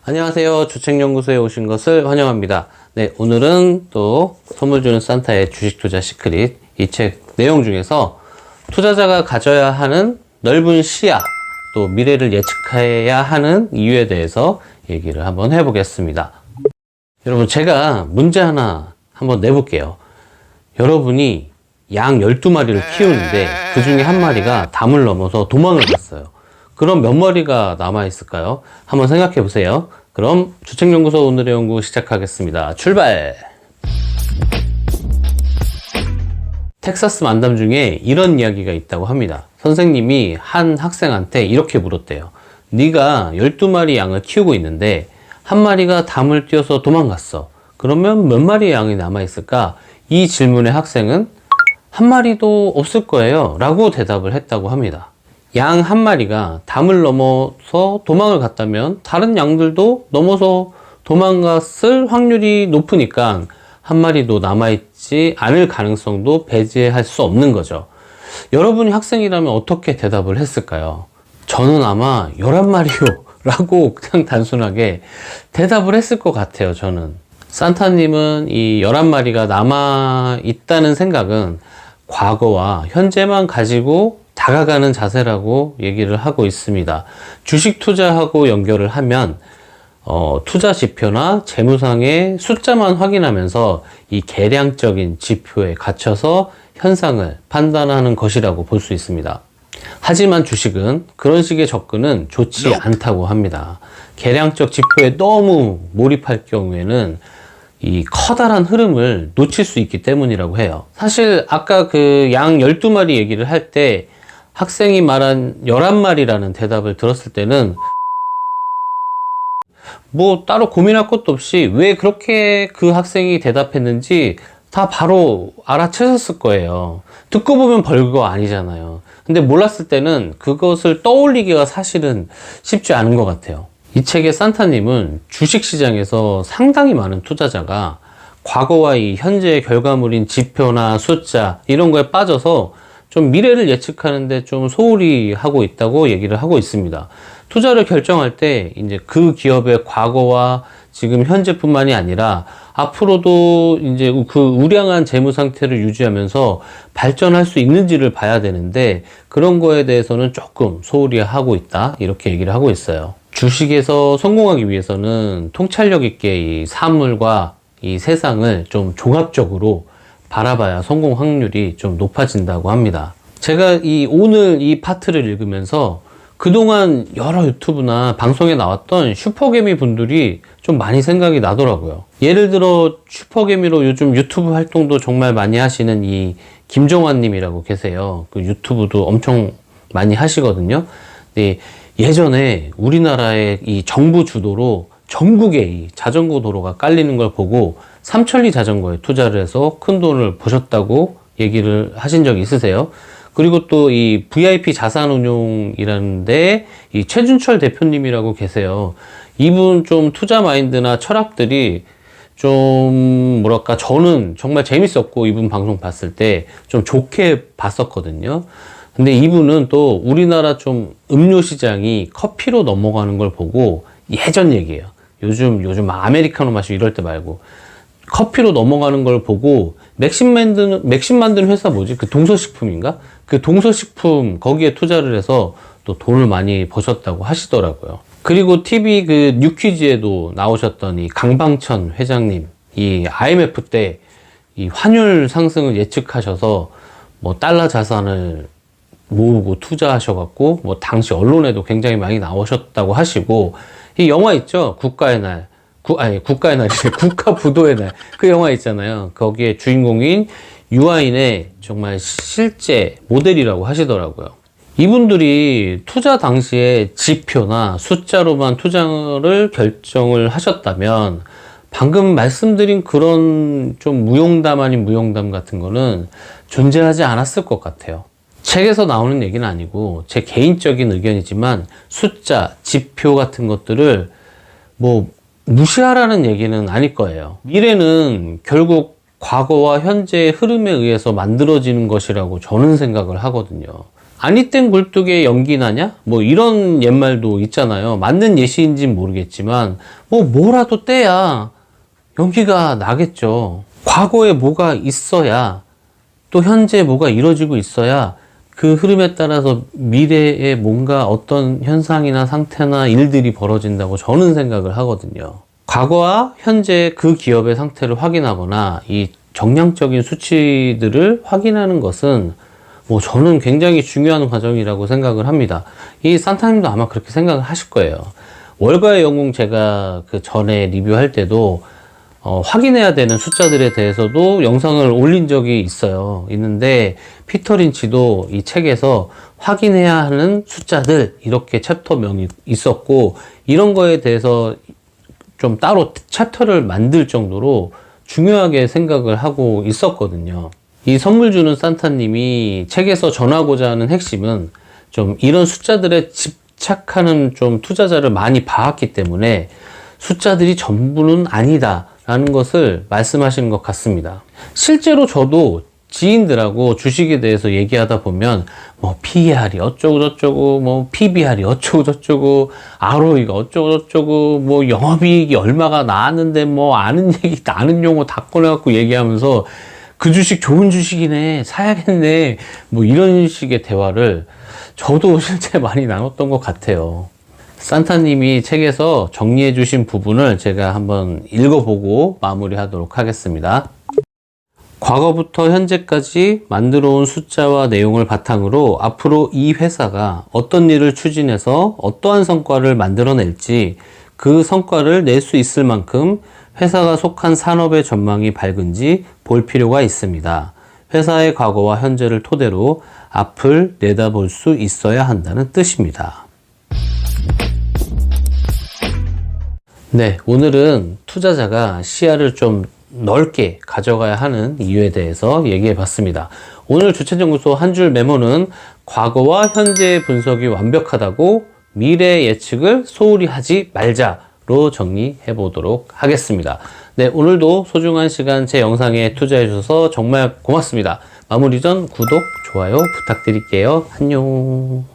안녕하세요. 주책연구소에 오신 것을 환영합니다. 네, 오늘은 또 선물 주는 산타의 주식 투자 시크릿, 이 책 내용 중에서 투자자가 가져야 하는 넓은 시야, 또 미래를 예측해야 하는 이유에 대해서 얘기를 한번 해보겠습니다. 여러분, 제가 문제 하나 한번 내볼게요. 여러분이 양 12마리를 키우는데 그 중에 한 마리가 담을 넘어서 도망을 갔어요. 그럼 몇 마리가 남아있을까요? 한번 생각해 보세요. 그럼 주책연구소 오늘의 연구 시작하겠습니다. 출발! 텍사스 만담 중에 이런 이야기가 있다고 합니다. 선생님이 한 학생한테 이렇게 물었대요. 네가 12마리 양을 키우고 있는데 한 마리가 담을 뛰어서 도망갔어. 그러면 몇 마리의 양이 남아있을까? 이 질문에 학생은 한 마리도 없을 거예요 라고 대답을 했다고 합니다. 양 한 마리가 담을 넘어서 도망을 갔다면 다른 양들도 넘어서 도망갔을 확률이 높으니까 한 마리도 남아있지 않을 가능성도 배제할 수 없는 거죠. 여러분이 학생이라면 어떻게 대답을 했을까요? 저는 아마 11마리요 라고 그냥 단순하게 대답을 했을 것 같아요. 저는 산타님은 이 11마리가 남아있다는 생각은 과거와 현재만 가지고 다가가는 자세라고 얘기를 하고 있습니다. 주식 투자하고 연결을 하면 투자 지표나 재무상의 숫자만 확인하면서 이 계량적인 지표에 갇혀서 현상을 판단하는 것이라고 볼 수 있습니다. 하지만 주식은 그런 식의 접근은 좋지 않다고 합니다. 계량적 지표에 너무 몰입할 경우에는 이 커다란 흐름을 놓칠 수 있기 때문이라고 해요. 사실 아까 그 양 12마리 얘기를 할 때 학생이 말한 11마리라는 대답을 들었을 때는 뭐 따로 고민할 것도 없이 왜 그렇게 그 학생이 대답했는지 다 바로 알아채셨을 거예요. 듣고 보면 별거 아니잖아요. 근데 몰랐을 때는 그것을 떠올리기가 사실은 쉽지 않은 것 같아요. 이 책의 산타님은 주식시장에서 상당히 많은 투자자가 과거와 이 현재의 결과물인 지표나 숫자 이런 거에 빠져서 좀 미래를 예측하는데 좀 소홀히 하고 있다고 얘기를 하고 있습니다. 투자를 결정할 때 이제 그 기업의 과거와 지금 현재뿐만이 아니라 앞으로도 이제 그 우량한 재무 상태를 유지하면서 발전할 수 있는지를 봐야 되는데 그런 거에 대해서는 조금 소홀히 하고 있다 이렇게 얘기를 하고 있어요. 주식에서 성공하기 위해서는 통찰력 있게 이 사물과 이 세상을 좀 종합적으로 바라봐야 성공 확률이 좀 높아진다고 합니다. 제가 오늘 이 파트를 읽으면서 그동안 여러 유튜브나 방송에 나왔던 슈퍼개미 분들이 좀 많이 생각이 나더라고요. 예를 들어 슈퍼개미로 요즘 유튜브 활동도 정말 많이 하시는 이 김정환 님이라고 계세요. 그 유튜브도 엄청 많이 하시거든요. 근데 예전에 우리나라의 이 정부 주도로 전국에 이 자전거 도로가 깔리는 걸 보고 삼천리 자전거에 투자를 해서 큰 돈을 버셨다고 얘기를 하신 적이 있으세요? 그리고 또 이 VIP 자산운용이라는데 이 최준철 대표님이라고 계세요. 이분 좀 투자 마인드나 철학들이 좀 뭐랄까 저는 정말 재밌었고 이분 방송 봤을 때 좀 좋게 봤었거든요. 근데 이분은 또 우리나라 좀 음료 시장이 커피로 넘어가는 걸 보고 예전 얘기예요. 요즘 아메리카노 마시고 이럴 때 말고 커피로 넘어가는 걸 보고 맥심 만드는 회사 뭐지? 그 동서식품인가? 그 동서식품 거기에 투자를 해서 또 돈을 많이 버셨다고 하시더라고요. 그리고 TV 그 뉴퀴즈에도 나오셨던 이 강방천 회장님, 이 IMF 때 이 환율 상승을 예측하셔서 뭐 달러 자산을 모으고 투자하셔갖고 뭐 당시 언론에도 굉장히 많이 나오셨다고 하시고 이 영화 있죠? 국가의 날. 국가의 날이래. 국가부도의 날. 그 영화 있잖아요. 거기에 주인공인 유아인의 정말 실제 모델이라고 하시더라고요. 이분들이 투자 당시에 지표나 숫자로만 투자를 결정을 하셨다면 방금 말씀드린 그런 좀 무용담 아닌 무용담 같은 거는 존재하지 않았을 것 같아요. 책에서 나오는 얘기는 아니고 제 개인적인 의견이지만 숫자, 지표 같은 것들을 뭐 무시하라는 얘기는 아닐 거예요. 미래는 결국 과거와 현재의 흐름에 의해서 만들어지는 것이라고 저는 생각을 하거든요. 아니 땐 굴뚝에 연기 나냐? 뭐 이런 옛말도 있잖아요. 맞는 예시인지는 모르겠지만 뭐라도 떼야 연기가 나겠죠. 과거에 뭐가 있어야 또 현재 뭐가 이루어지고 있어야 그 흐름에 따라서 미래에 뭔가 어떤 현상이나 상태나 일들이 벌어진다고 저는 생각을 하거든요. 과거와 현재 그 기업의 상태를 확인하거나 이 정량적인 수치들을 확인하는 것은 저는 굉장히 중요한 과정이라고 생각을 합니다. 이 산타님도 아마 그렇게 생각을 하실 거예요. 월가의 영웅 제가 그 전에 리뷰할 때도 확인해야 되는 숫자들에 대해서도 영상을 올린 적이 있는데 피터 린치도 이 책에서 확인해야 하는 숫자들 이렇게 챕터명이 있었고 이런 거에 대해서 좀 따로 챕터를 만들 정도로 중요하게 생각을 하고 있었거든요. 이 선물 주는 산타님이 책에서 전하고자 하는 핵심은 좀 이런 숫자들에 집착하는 좀 투자자를 많이 봐왔기 때문에 숫자들이 전부는 아니다 라는 것을 말씀하시는 것 같습니다. 실제로 저도 지인들하고 주식에 대해서 얘기하다 보면 PER이 어쩌고 저쩌고 PBR이 어쩌고 저쩌고 ROE가 어쩌고 저쩌고 영업이익이 얼마가 나왔는데 아는 얘기 아는 용어 다 꺼내갖고 얘기하면서 그 주식 좋은 주식이네 사야겠네 이런 식의 대화를 저도 실제 많이 나눴던 것 같아요. 산타님이 책에서 정리해 주신 부분을 제가 한번 읽어보고 마무리하도록 하겠습니다. 과거부터 현재까지 만들어 온 숫자와 내용을 바탕으로 앞으로 이 회사가 어떤 일을 추진해서 어떠한 성과를 만들어낼지 그 성과를 낼 수 있을 만큼 회사가 속한 산업의 전망이 밝은지 볼 필요가 있습니다. 회사의 과거와 현재를 토대로 앞을 내다볼 수 있어야 한다는 뜻입니다. 네, 오늘은 투자자가 시야를 좀 넓게 가져가야 하는 이유에 대해서 얘기해 봤습니다. 오늘 주체연구소 한 줄 메모는 과거와 현재의 분석이 완벽하다고 미래 예측을 소홀히 하지 말자로 정리해 보도록 하겠습니다. 네, 오늘도 소중한 시간 제 영상에 투자해 주셔서 정말 고맙습니다. 마무리 전 구독, 좋아요 부탁드릴게요. 안녕.